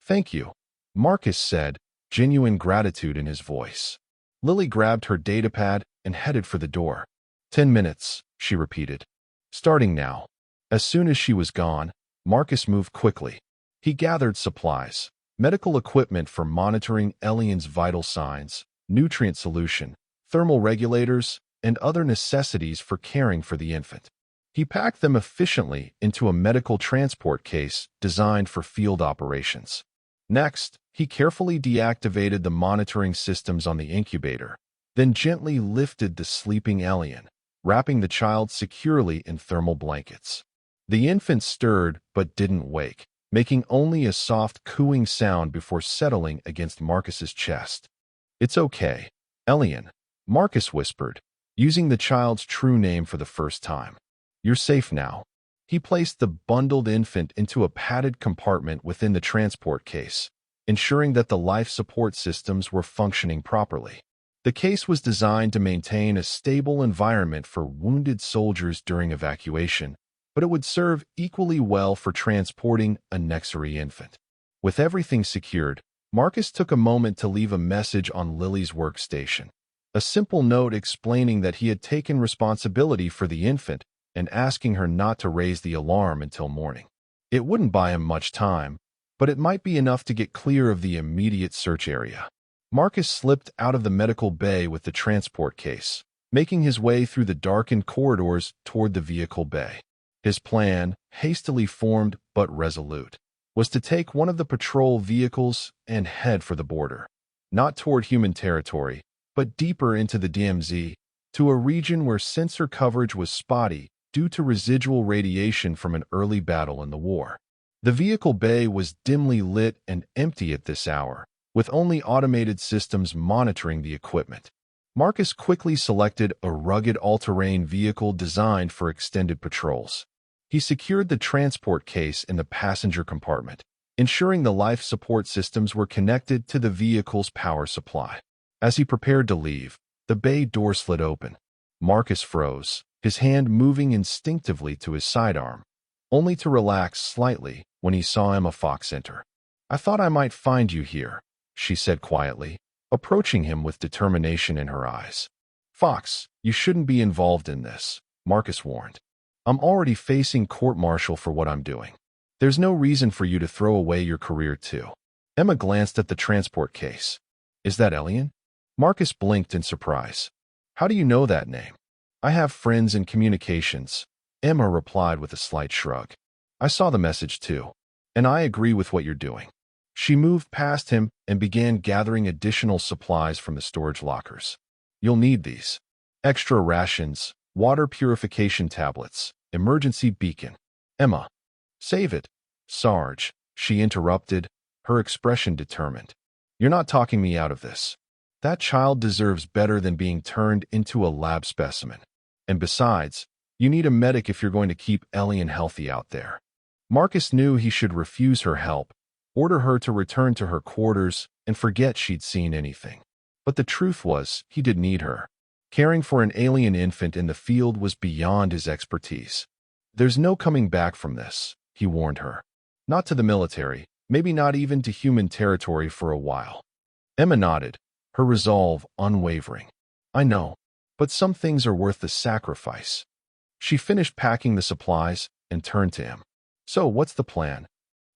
"Thank you," Marcus said, genuine gratitude in his voice. Lily grabbed her datapad and headed for the door. 10 minutes, she repeated. "Starting now." As soon as she was gone, Marcus moved quickly. He gathered supplies, medical equipment for monitoring Elian's vital signs, nutrient solution, thermal regulators, and other necessities for caring for the infant. He packed them efficiently into a medical transport case designed for field operations. Next, he carefully deactivated the monitoring systems on the incubator, then gently lifted the sleeping Elian, wrapping the child securely in thermal blankets. The infant stirred but didn't wake, making only a soft cooing sound before settling against Marcus's chest. "It's okay, Elian," Marcus whispered, using the child's true name for the first time. "You're safe now." He placed the bundled infant into a padded compartment within the transport case, ensuring that the life support systems were functioning properly. The case was designed to maintain a stable environment for wounded soldiers during evacuation, but it would serve equally well for transporting a Nexary infant. With everything secured, Marcus took a moment to leave a message on Lily's workstation. A simple note explaining that he had taken responsibility for the infant and asking her not to raise the alarm until morning. It wouldn't buy him much time, but it might be enough to get clear of the immediate search area. Marcus slipped out of the medical bay with the transport case, making his way through the darkened corridors toward the vehicle bay. His plan, hastily formed but resolute, was to take one of the patrol vehicles and head for the border, not toward human territory, but deeper into the DMZ, to a region where sensor coverage was spotty due to residual radiation from an early battle in the war. The vehicle bay was dimly lit and empty at this hour, with only automated systems monitoring the equipment. Marcus quickly selected a rugged all-terrain vehicle designed for extended patrols. He secured the transport case in the passenger compartment, ensuring the life support systems were connected to the vehicle's power supply. As he prepared to leave, the bay door slid open. Marcus froze, his hand moving instinctively to his sidearm, only to relax slightly when he saw Emma Fox enter. "I thought I might find you here," she said quietly, approaching him with determination in her eyes. "Fox, you shouldn't be involved in this," Marcus warned. "I'm already facing court-martial for what I'm doing. There's no reason for you to throw away your career too." Emma glanced at the transport case. "Is that Elian?" Marcus blinked in surprise. "How do you know that name?" "I have friends in communications," Emma replied with a slight shrug. "I saw the message too, and I agree with what you're doing." She moved past him and began gathering additional supplies from the storage lockers. "You'll need these. Extra rations, water purification tablets, emergency beacon." "Emma." "Save it, Sarge," she interrupted, her expression determined. "You're not talking me out of this. That child deserves better than being turned into a lab specimen. And besides, you need a medic if you're going to keep Elian healthy out there." Marcus knew he should refuse her help, order her to return to her quarters, and forget she'd seen anything. But the truth was, he did need her. Caring for an alien infant in the field was beyond his expertise. "There's no coming back from this," he warned her. "Not to the military, maybe not even to human territory for a while." Emma nodded, her resolve unwavering. "I know, but some things are worth the sacrifice." She finished packing the supplies and turned to him. "So, what's the plan?"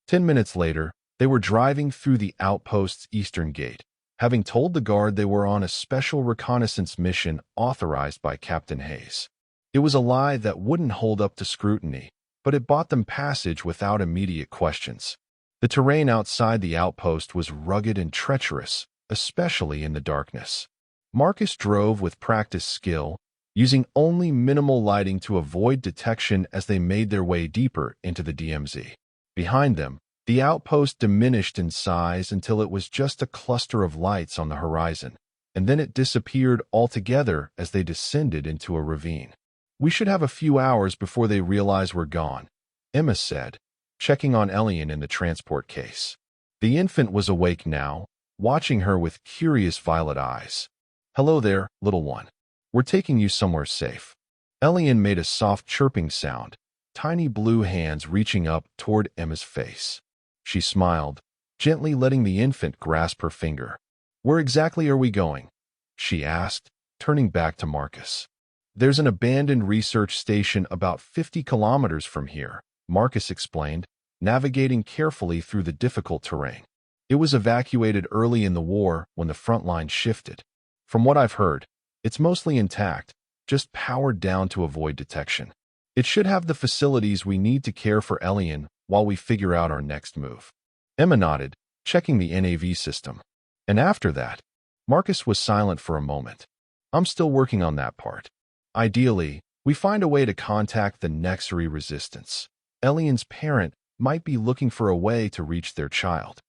10 minutes later, they were driving through the outpost's eastern gate, having told the guard they were on a special reconnaissance mission authorized by Captain Hayes. It was a lie that wouldn't hold up to scrutiny, but it bought them passage without immediate questions. The terrain outside the outpost was rugged and treacherous, especially in the darkness. Marcus drove with practiced skill, using only minimal lighting to avoid detection as they made their way deeper into the DMZ. Behind them, the outpost diminished in size until it was just a cluster of lights on the horizon, and then it disappeared altogether as they descended into a ravine. "We should have a few hours before they realize we're gone," Emma said, checking on Elian in the transport case. The infant was awake now, watching her with curious violet eyes. "Hello there, little one. We're taking you somewhere safe." Elian made a soft chirping sound, tiny blue hands reaching up toward Emma's face. She smiled, gently letting the infant grasp her finger. "Where exactly are we going?" she asked, turning back to Marcus. "There's an abandoned research station about 50 kilometers from here," Marcus explained, navigating carefully through the difficult terrain. "It was evacuated early in the war when the front line shifted. From what I've heard, it's mostly intact, just powered down to avoid detection. It should have the facilities we need to care for Elian while we figure out our next move." Emma nodded, checking the NAV system. "And after that?" Marcus was silent for a moment. "I'm still working on that part. Ideally, we find a way to contact the Nexari resistance. Elian's parent might be looking for a way to reach their child.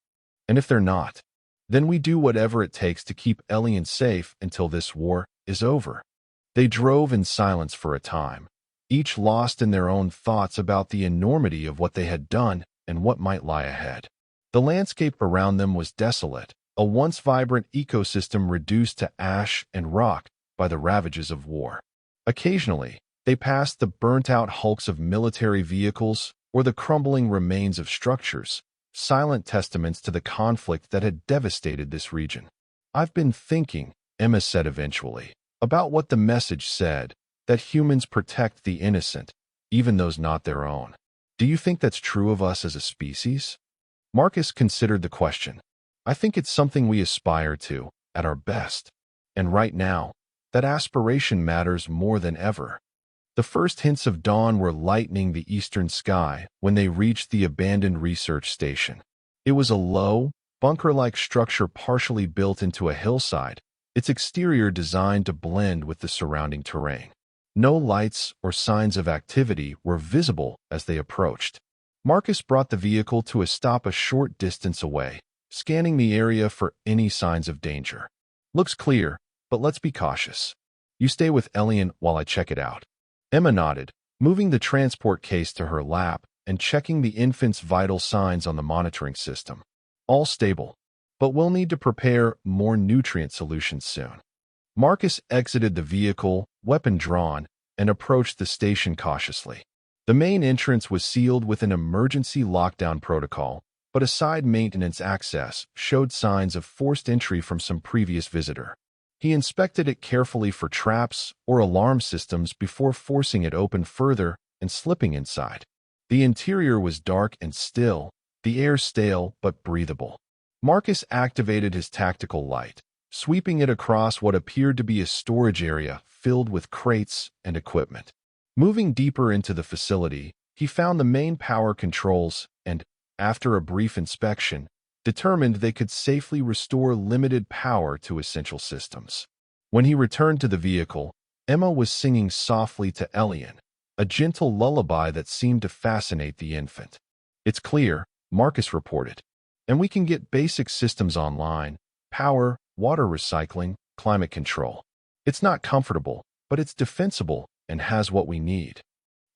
And if they're not, then we do whatever it takes to keep Elian safe until this war is over." They drove in silence for a time, each lost in their own thoughts about the enormity of what they had done and what might lie ahead. The landscape around them was desolate, a once vibrant ecosystem reduced to ash and rock by the ravages of war. Occasionally, they passed the burnt-out hulks of military vehicles or the crumbling remains of structures, silent testaments to the conflict that had devastated this region. "I've been thinking," Emma said eventually, "about what the message said, that humans protect the innocent, even those not their own. Do you think that's true of us as a species?" Marcus considered the question. "I think it's something we aspire to, at our best. And right now, that aspiration matters more than ever." The first hints of dawn were lightening the eastern sky when they reached the abandoned research station. It was a low, bunker-like structure partially built into a hillside, its exterior designed to blend with the surrounding terrain. No lights or signs of activity were visible as they approached. Marcus brought the vehicle to a stop a short distance away, scanning the area for any signs of danger. "Looks clear, but let's be cautious. You stay with Elian while I check it out." Emma nodded, moving the transport case to her lap and checking the infant's vital signs on the monitoring system. "All stable, but we'll need to prepare more nutrient solutions soon." Marcus exited the vehicle, weapon drawn, and approached the station cautiously. The main entrance was sealed with an emergency lockdown protocol, but a side maintenance access showed signs of forced entry from some previous visitor. He inspected it carefully for traps or alarm systems before forcing it open further and slipping inside. The interior was dark and still, the air stale but breathable. Marcus activated his tactical light, sweeping it across what appeared to be a storage area filled with crates and equipment. Moving deeper into the facility, he found the main power controls and, after a brief inspection, determined they could safely restore limited power to essential systems. When he returned to the vehicle, Emma was singing softly to Elian, a gentle lullaby that seemed to fascinate the infant. "It's clear," Marcus reported, "and we can get basic systems online: power, water recycling, climate control. It's not comfortable, but it's defensible and has what we need."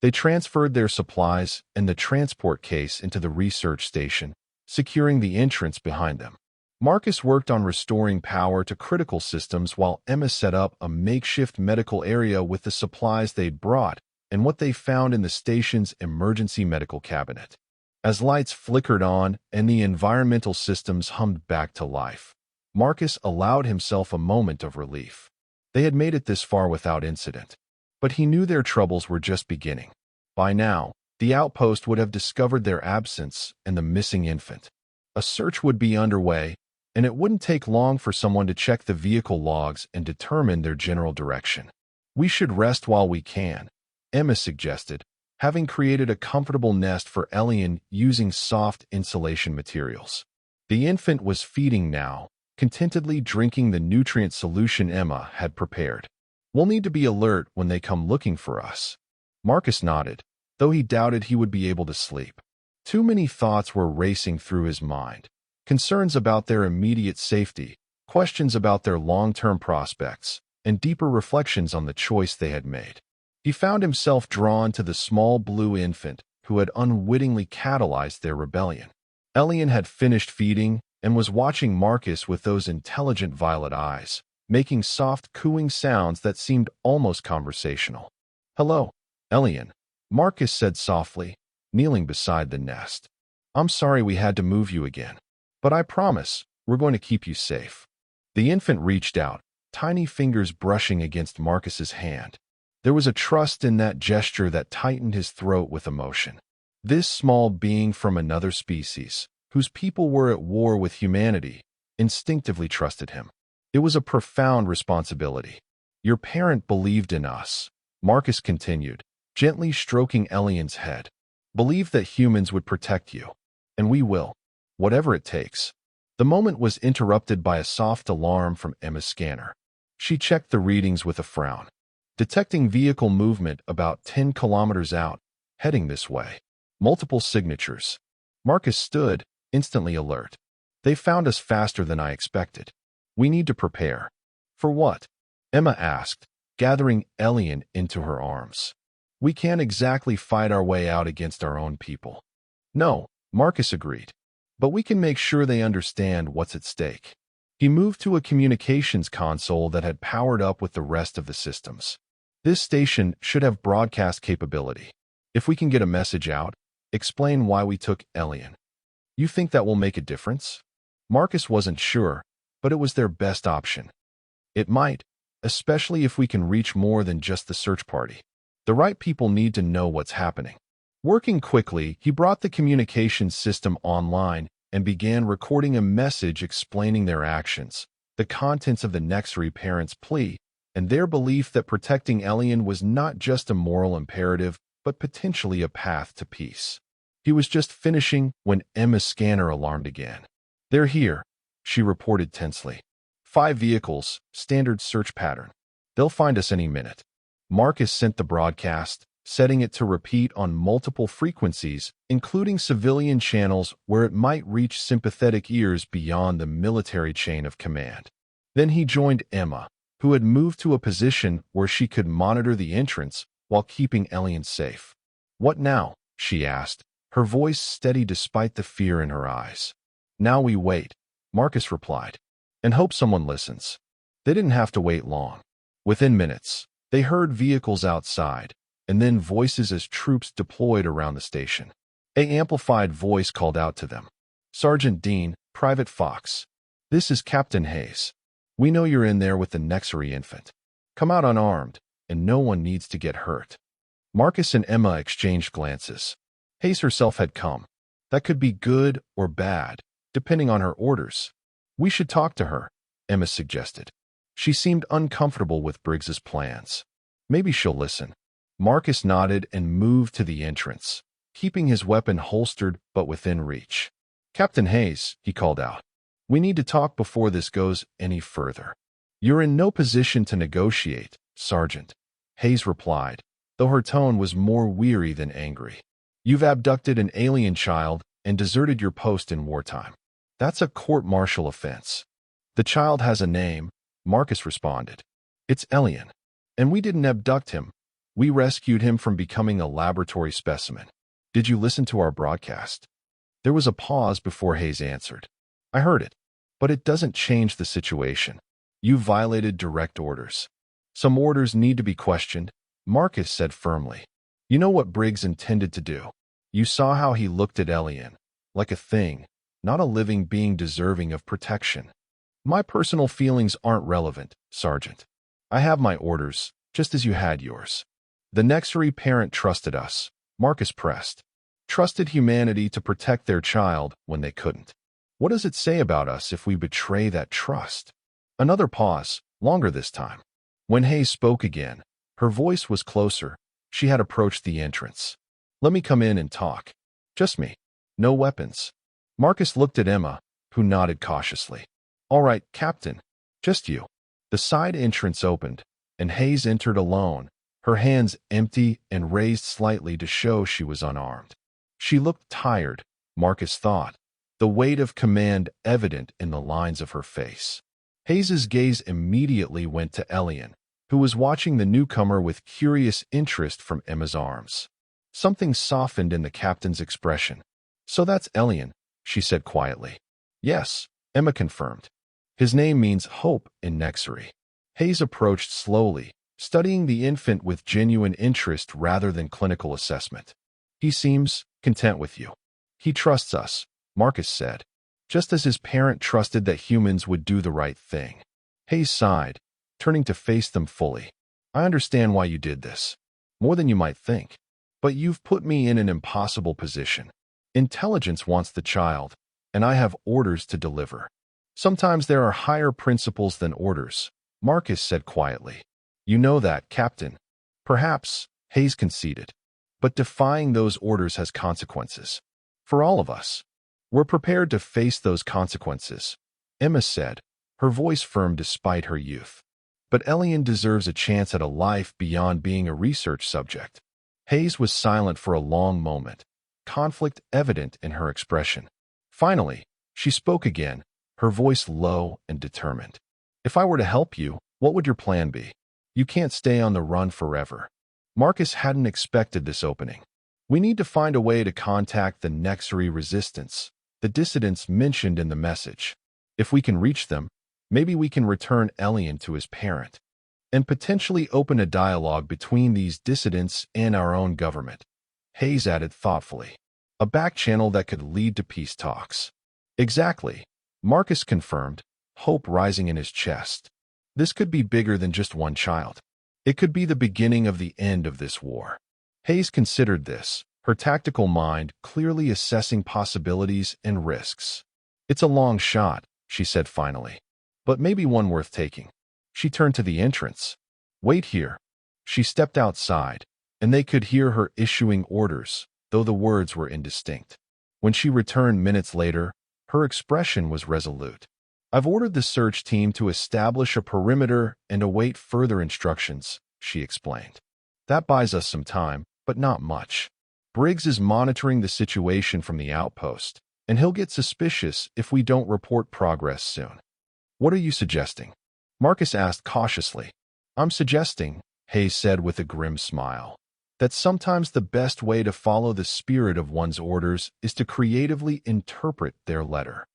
They transferred their supplies and the transport case into the research station, securing the entrance behind them. Marcus worked on restoring power to critical systems while Emma set up a makeshift medical area with the supplies they'd brought and what they found in the station's emergency medical cabinet. As lights flickered on and the environmental systems hummed back to life, Marcus allowed himself a moment of relief. They had made it this far without incident, but he knew their troubles were just beginning. By now, the outpost would have discovered their absence and the missing infant. A search would be underway, and it wouldn't take long for someone to check the vehicle logs and determine their general direction. "We should rest while we can," Emma suggested, having created a comfortable nest for Elian using soft insulation materials. The infant was feeding now, contentedly drinking the nutrient solution Emma had prepared. "We'll need to be alert when they come looking for us." Marcus nodded, though he doubted he would be able to sleep. Too many thoughts were racing through his mind. Concerns about their immediate safety, questions about their long-term prospects, and deeper reflections on the choice they had made. He found himself drawn to the small blue infant who had unwittingly catalyzed their rebellion. Elian had finished feeding and was watching Marcus with those intelligent violet eyes, making soft cooing sounds that seemed almost conversational. "Hello, Elian," Marcus said softly, kneeling beside the nest. "I'm sorry we had to move you again, but I promise we're going to keep you safe." The infant reached out, tiny fingers brushing against Marcus's hand. There was a trust in that gesture that tightened his throat with emotion. This small being from another species, whose people were at war with humanity, instinctively trusted him. It was a profound responsibility. "Your parent believed in us," Marcus continued, gently stroking Elian's head. "Believed that humans would protect you. And we will, whatever it takes." The moment was interrupted by a soft alarm from Emma's scanner. She checked the readings with a frown, detecting vehicle movement about 10 kilometers out, heading this way. Multiple signatures. Marcus stood, instantly alert. "They found us faster than I expected. We need to prepare." "For what?" Emma asked, gathering Elian into her arms. "We can't exactly fight our way out against our own people." "No," Marcus agreed. "But we can make sure they understand what's at stake." He moved to a communications console that had powered up with the rest of the systems. "This station should have broadcast capability. If we can get a message out, explain why we took Elian." "You think that will make a difference?" Marcus wasn't sure, but it was their best option. "It might, especially if we can reach more than just the search party. The right people need to know what's happening." Working quickly, he brought the communications system online and began recording a message explaining their actions, the contents of the Nexary parents' plea, and their belief that protecting Elian was not just a moral imperative, but potentially a path to peace. He was just finishing when Emma's scanner alarmed again. "They're here," she reported tensely. 5 vehicles, standard search pattern. "They'll find us any minute." Marcus sent the broadcast, setting it to repeat on multiple frequencies, including civilian channels where it might reach sympathetic ears beyond the military chain of command. Then he joined Emma, who had moved to a position where she could monitor the entrance while keeping Elian safe. "What now?" she asked, her voice steady despite the fear in her eyes. "Now we wait," Marcus replied, "and hope someone listens." They didn't have to wait long. Within minutes, they heard vehicles outside, and then voices as troops deployed around the station. An amplified voice called out to them. "Sergeant Dean, Private Fox. This is Captain Hayes. We know you're in there with the Nexary infant. Come out unarmed, and no one needs to get hurt." Marcus and Emma exchanged glances. Hayes herself had come. That could be good or bad, depending on her orders. "We should talk to her," Emma suggested. She seemed uncomfortable with Briggs's plans. "Maybe she'll listen." Marcus nodded and moved to the entrance, keeping his weapon holstered but within reach. "Captain Hayes," he called out. "We need to talk before this goes any further." "You're in no position to negotiate, Sergeant," Hayes replied, though her tone was more weary than angry. "You've abducted an alien child and deserted your post in wartime. That's a court-martial offense." "The child has a name," Marcus responded. "It's Elian. And we didn't abduct him. We rescued him from becoming a laboratory specimen. Did you listen to our broadcast?" There was a pause before Hayes answered. "I heard it, but it doesn't change the situation. You violated direct orders." "Some orders need to be questioned," Marcus said firmly. "You know what Briggs intended to do. You saw how he looked at Elian, like a thing, not a living being deserving of protection." "My personal feelings aren't relevant, Sergeant. I have my orders, just as you had yours." "The Nexary parent trusted us," Marcus pressed. "Trusted humanity to protect their child when they couldn't. What does it say about us if we betray that trust?" Another pause, longer this time. When Hayes spoke again, her voice was closer. She had approached the entrance. "Let me come in and talk. Just me. No weapons." Marcus looked at Emma, who nodded cautiously. "All right, Captain. Just you." The side entrance opened, and Hayes entered alone, her hands empty and raised slightly to show she was unarmed. She looked tired, Marcus thought, the weight of command evident in the lines of her face. Hayes's gaze immediately went to Elian, who was watching the newcomer with curious interest from Emma's arms. Something softened in the captain's expression. "So that's Elian," she said quietly. "Yes," Emma confirmed. "His name means hope in Nexary." Hayes approached slowly, studying the infant with genuine interest rather than clinical assessment. "He seems content with you. He trusts us," Marcus said, just as his parent trusted that humans would do the right thing. Hayes sighed, turning to face them fully. "I understand why you did this. More than you might think. But you've put me in an impossible position. Intelligence wants the child, and I have orders to deliver. Sometimes there are higher principles than orders," Marcus said quietly. "You know that, Captain." "Perhaps," Hayes conceded. "But defying those orders has consequences. For all of us. We're prepared to face those consequences," Emma said, her voice firm despite her youth. "But Elian deserves a chance at a life beyond being a research subject." Hayes was silent for a long moment, conflict evident in her expression. Finally, she spoke again, her voice low and determined. "If I were to help you, what would your plan be? You can't stay on the run forever." Marcus hadn't expected this opening. "We need to find a way to contact the Nexary resistance, the dissidents mentioned in the message. If we can reach them, maybe we can return Elian to his parent, and potentially open a dialogue between these dissidents and our own government," Hayes added thoughtfully. "A back channel that could lead to peace talks." "Exactly," Marcus confirmed, hope rising in his chest. "This could be bigger than just one child. It could be the beginning of the end of this war." Hayes considered this, her tactical mind clearly assessing possibilities and risks. "It's a long shot," she said finally, "but maybe one worth taking." She turned to the entrance. "Wait here." She stepped outside, and they could hear her issuing orders, though the words were indistinct. When she returned minutes later, her expression was resolute. "I've ordered the search team to establish a perimeter and await further instructions," she explained. "That buys us some time, but not much. Briggs is monitoring the situation from the outpost, and he'll get suspicious if we don't report progress soon." "What are you suggesting?" Marcus asked cautiously. "I'm suggesting," Hayes said with a grim smile, "that sometimes the best way to follow the spirit of one's orders is to creatively interpret their letter."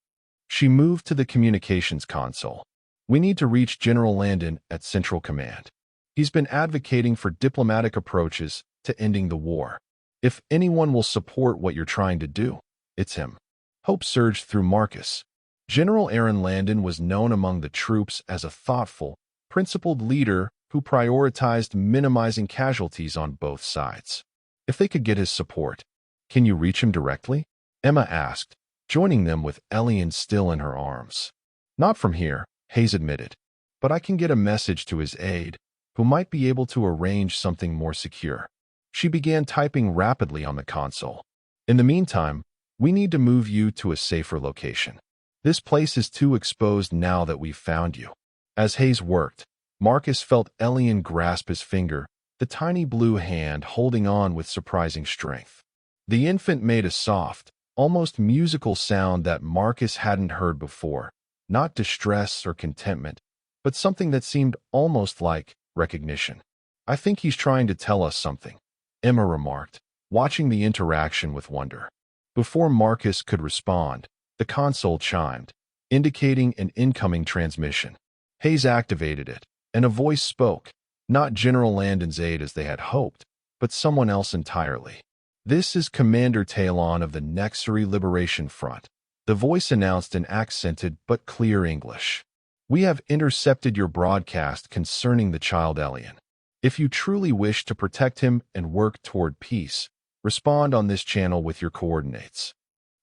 She moved to the communications console. "We need to reach General Landon at Central Command. He's been advocating for diplomatic approaches to ending the war. If anyone will support what you're trying to do, it's him." Hope surged through Marcus. General Aaron Landon was known among the troops as a thoughtful, principled leader who prioritized minimizing casualties on both sides. If they could get his support, "Can you reach him directly?" Emma asked, joining them with Elian still in her arms. "Not from here," Hayes admitted, "but I can get a message to his aide, who might be able to arrange something more secure." She began typing rapidly on the console. "In the meantime, we need to move you to a safer location. This place is too exposed now that we've found you." As Hayes worked, Marcus felt Elian grasp his finger, the tiny blue hand holding on with surprising strength. The infant made a soft, almost musical sound that Marcus hadn't heard before, not distress or contentment, but something that seemed almost like recognition. "I think he's trying to tell us something," Emma remarked, watching the interaction with wonder. Before Marcus could respond, the console chimed, indicating an incoming transmission. Hayes activated it, and a voice spoke, not General Landon's aide as they had hoped, but someone else entirely. "This is Commander Talon of the Nexary Liberation Front," the voice announced in accented but clear English. "We have intercepted your broadcast concerning the child Elian. If you truly wish to protect him and work toward peace, respond on this channel with your coordinates."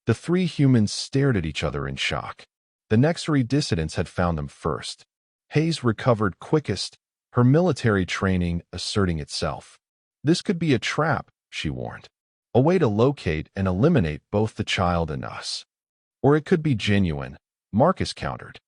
The three humans stared at each other in shock. The Nexary dissidents had found them first. Hayes recovered quickest, her military training asserting itself. "This could be a trap," she warned. "A way to locate and eliminate both the child and us. Or it could be genuine," Marcus countered.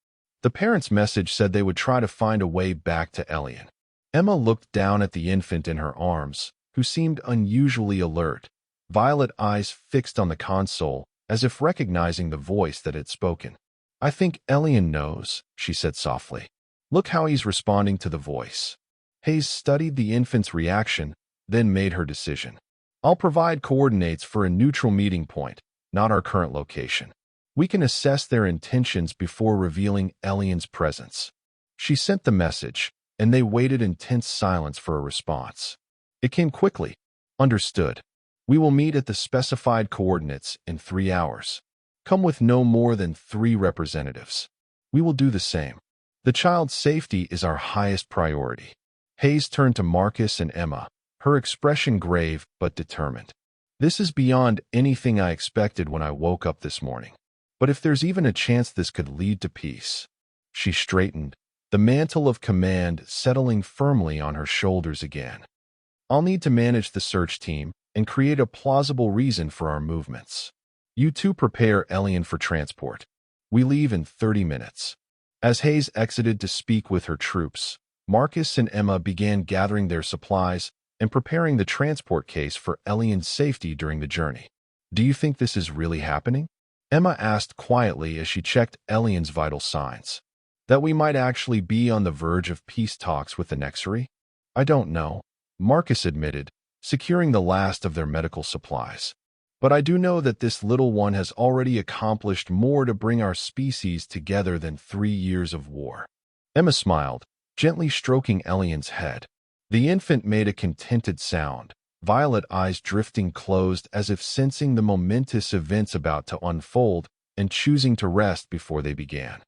The parents' message said they would try to find a way back to Elian. Emma looked down at the infant in her arms, who seemed unusually alert, violet eyes fixed on the console, as if recognizing the voice that had spoken. I think Elian knows, she said softly. Look how he's responding to the voice. Hayes studied the infant's reaction, then made her decision. I'll provide coordinates for a neutral meeting point, not our current location. We can assess their intentions before revealing Elian's presence. She sent the message, and they waited in tense silence for a response. It came quickly. Understood. We will meet at the specified coordinates in 3 hours. Come with no more than 3 representatives. We will do the same. The child's safety is our highest priority. Hayes turned to Marcus and Emma, her expression grave but determined. This is beyond anything I expected when I woke up this morning. But if there's even a chance this could lead to peace. She straightened, the mantle of command settling firmly on her shoulders again. I'll need to manage the search team and create a plausible reason for our movements. You two prepare Elian for transport. We leave in 30 minutes. As Hayes exited to speak with her troops, Marcus and Emma began gathering their supplies and preparing the transport case for Elian's safety during the journey. Do you think this is really happening? Emma asked quietly as she checked Elian's vital signs. That we might actually be on the verge of peace talks with the Nexary? I don't know, Marcus admitted, securing the last of their medical supplies. But I do know that this little one has already accomplished more to bring our species together than 3 years of war. Emma smiled, gently stroking Elian's head. The infant made a contented sound, violet eyes drifting closed as if sensing the momentous events about to unfold and choosing to rest before they began.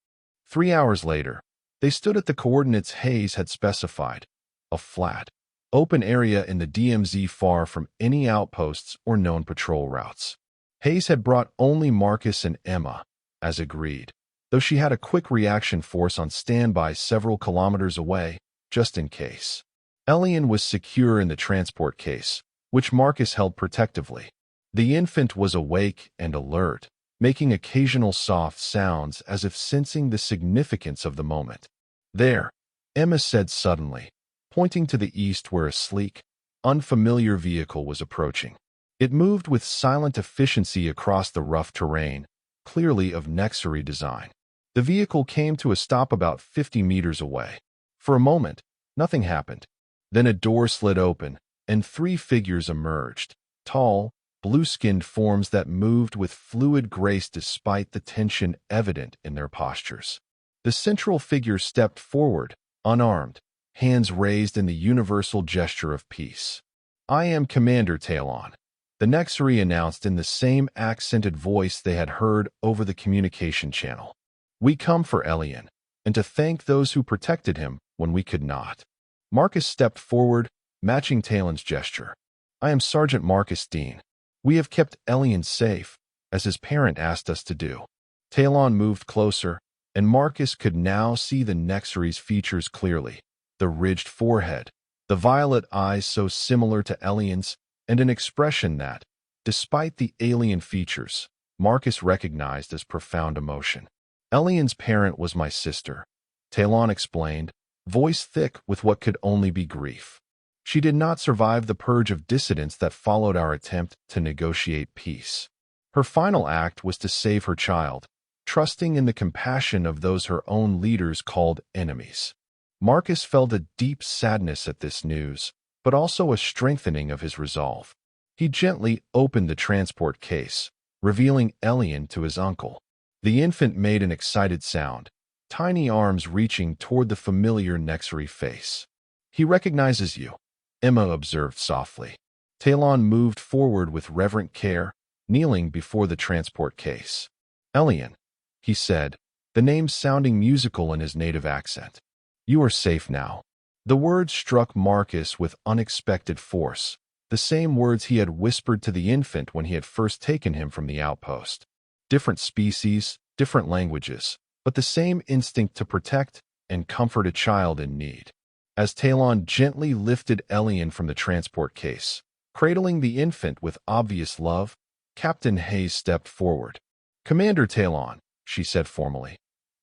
3 hours later, they stood at the coordinates Hayes had specified, a flat, open area in the DMZ far from any outposts or known patrol routes. Hayes had brought only Marcus and Emma, as agreed, though she had a quick reaction force on standby several kilometers away, just in case. Elian was secure in the transport case, which Marcus held protectively. The infant was awake and alert, making occasional soft sounds as if sensing the significance of the moment. There, Emma said suddenly, pointing to the east where a sleek, unfamiliar vehicle was approaching. It moved with silent efficiency across the rough terrain, clearly of Nexary design. The vehicle came to a stop about 50 meters away. For a moment, nothing happened. Then a door slid open, and 3 figures emerged, tall, blue-skinned forms that moved with fluid grace despite the tension evident in their postures. The central figure stepped forward, unarmed, hands raised in the universal gesture of peace. I am Commander Talon, the Nexary announced in the same accented voice they had heard over the communication channel. We come for Elian, and to thank those who protected him when we could not. Marcus stepped forward, matching Talon's gesture. I am Sergeant Marcus Dean. We have kept Elian safe, as his parent asked us to do. Talon moved closer, and Marcus could now see the Nexary's features clearly. The ridged forehead, the violet eyes so similar to Elian's, and an expression that, despite the alien features, Marcus recognized as profound emotion. Elian's parent was my sister, Talon explained, voice thick with what could only be grief. She did not survive the purge of dissidents that followed our attempt to negotiate peace. Her final act was to save her child, trusting in the compassion of those her own leaders called enemies. Marcus felt a deep sadness at this news, but also a strengthening of his resolve. He gently opened the transport case, revealing Elian to his uncle. The infant made an excited sound, tiny arms reaching toward the familiar Nexary face. He recognizes you, Emma observed softly. Talon moved forward with reverent care, kneeling before the transport case. Elian, he said, the name sounding musical in his native accent. You are safe now. The words struck Marcus with unexpected force, the same words he had whispered to the infant when he had first taken him from the outpost. Different species, different languages, but the same instinct to protect and comfort a child in need. As Talon gently lifted Elian from the transport case, cradling the infant with obvious love, Captain Hayes stepped forward. Commander Talon, she said formally,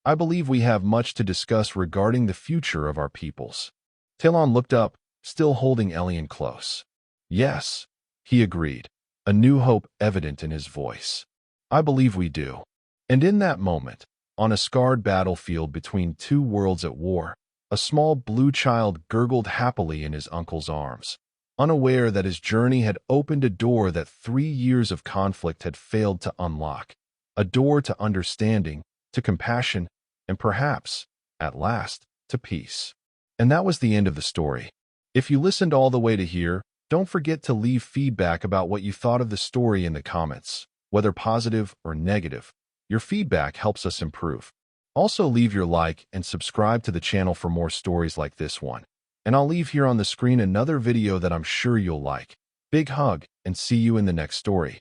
I believe we have much to discuss regarding the future of our peoples. Talon looked up, still holding Elian close. Yes, he agreed, a new hope evident in his voice. I believe we do. And in that moment, On a scarred battlefield between two worlds at war, a small blue child gurgled happily in his uncle's arms, unaware that his journey had opened a door that 3 years of conflict had failed to unlock. A door to understanding, to compassion, and perhaps, at last, to peace. And that was the end of the story. If you listened all the way to here, don't forget to leave feedback about what you thought of the story in the comments, whether positive or negative. Your feedback helps us improve. Also, leave your like and subscribe to the channel for more stories like this one. And I'll leave here on the screen another video that I'm sure you'll like. Big hug, and see you in the next story.